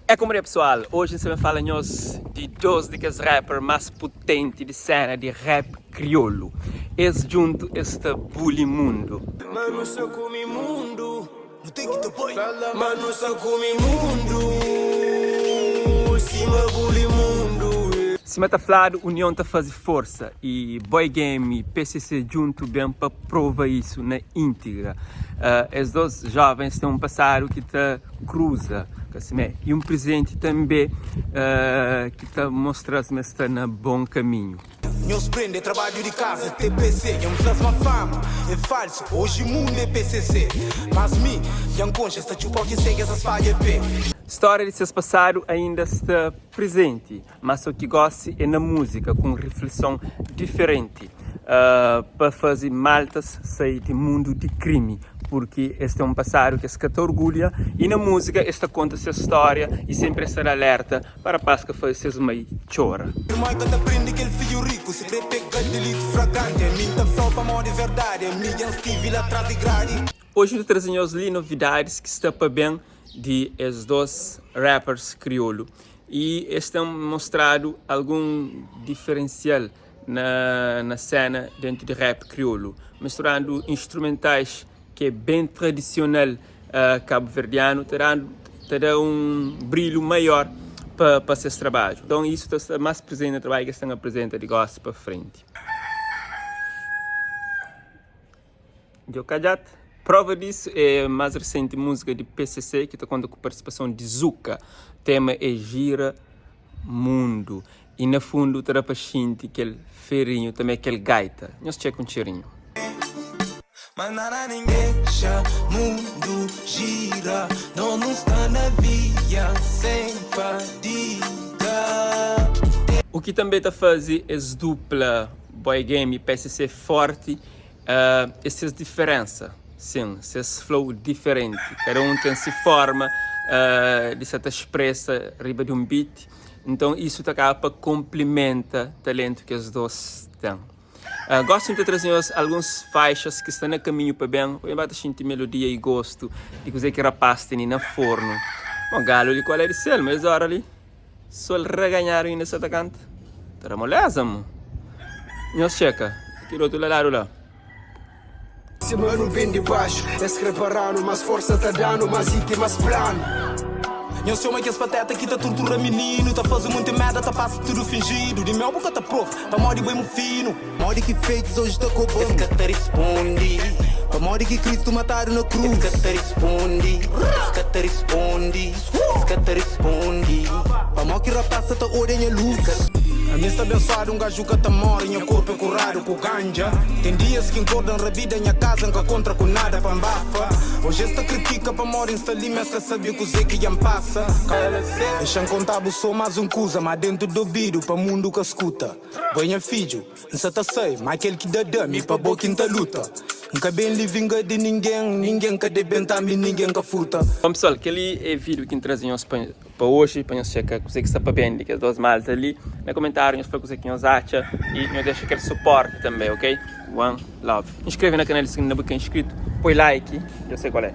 É como é pessoal, hoje você me fala de dois dos rappers mais potentes de cena de rap crioulo. Eles junto este bully mundo. Mano, só come mundo. Não tem que te pôr. Mano, só come mundo. Cima bully mundo. Se meta falado, união tá faz força e Boy Game e PCC junto bem para provar isso na íntegra. Os dois jovens têm um passado que tá cruza e um presente também que tá mostrando que está na bom caminho. Meus prende trabalho de casa, TPC, eu me faço uma fama, é falso, hoje o mundo é PCC. Mas mim, já concha, esta chupa que segue essas falhas, pé. História de seus passados ainda está presente, mas o que gosto é na música, com reflexão diferente, para fazer maltas sair do mundo de crime, porque este é um passado que se orgulha e na música esta conta sua história e sempre estar alerta para pas que faz seus mãe chora. Irmão que aprende que ele filho rico, se crê pega delito fragante, minta flor para amor de verdade, milhões que vila atrás de grade. Hoje eu trazemos ali novidades que está para bem de os dois rappers crioulo e estão mostrado algum diferencial na cena dentro de rap crioulo, misturando instrumentais que é bem tradicional cabo-verdiano, terá um brilho maior para esse trabalho. Então isso está mais presente no trabalho que estão apresentando de gosto para frente. Jokajat. Prova disso é a mais recente música de PCC, que está contando com a participação de Zuka. O tema é Gira Mundo. E no fundo terá para gente aquele feirinho, também aquele gaita. Nós checa um cheirinho. Mas nada ninguém deixa, mundo gira, não está na via sem fadiga. O que também está fazendo é dupla Boy Game e PCC forte, essas diferenças. Sim, esse flow diferente, cada um tem sua forma de se expressa riba de um beat, então isso acaba para complementa o talento que os dois têm. Gosto de trazer algumas faixas que estão no caminho para bem, eu bato sentir melodia e gosto de coisa que rapaz tem na forno. Bom, galo ali qual é de céu, mas hora ali, só reganhar ainda essa canta, terá moleza, mo. Nós checa, aqui do outro lado lá. Se mano bem de baixo, esse reparando, mas força tá dando, mas item, mais plano. Eu sou uma que as pateta que tá tortura menino, tá fazendo muita merda, tá passa tudo fingido. De minha boca tá prof, tá morde bem muito fino. Morde que fakes hoje tá cobrando. Esse que te responde. Pra morde que Cristo mataram na cruz. Esse que te responde. Esse que te responde. Esse que te responde. Pra morde que rapaça tá ordenha luz. A minha está abençoada, gajo que tá mora, minha corpo é curado com ganja. Tem dias que encordam rabida, minha casa nunca contra com nada pra embafa. Hoje esta critica pra mora, insta ali, mas que sabia que o Zé que já passa. Deixam contar, sou mais um coisa, mas dentro do vídeo, pra mundo que escuta. Banha filho, não tá sei, mas aquele que dá dame, pra boa quinta luta. Nunca bem lhe vinga de ninguém que debenta me ninguém que furta. Bom pessoal, aquele é vídeo que trazemos para hoje, para nós checar que está para bem, que as duas maltas ali, no comentário, nós falamos que nós acham e nós deixamos aquele suporte também, ok? One love. Inscreve no canal se ainda não é inscrito, põe like, eu sei qual é.